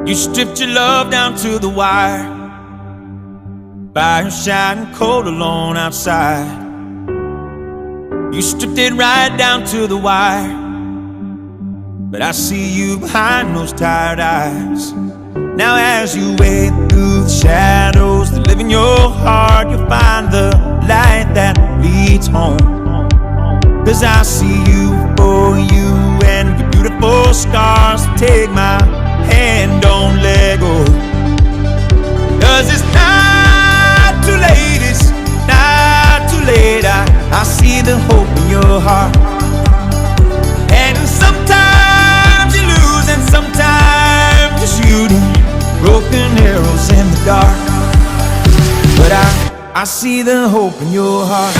You stripped your love down to the wire. Fire shining cold alone outside. You stripped it right down to the wire. But I see you behind those tired eyes. Now as you wade through the shadows that live in your heart, you'll find the light that leads home. 'Cause I see you for you and your beautiful scars. Take my hand, don't let go. 'Cause it's not too late, it's not too late. I see the hope in your heart. And sometimes you lose and sometimes you're shooting broken arrows in the dark. But I see the hope in your heart.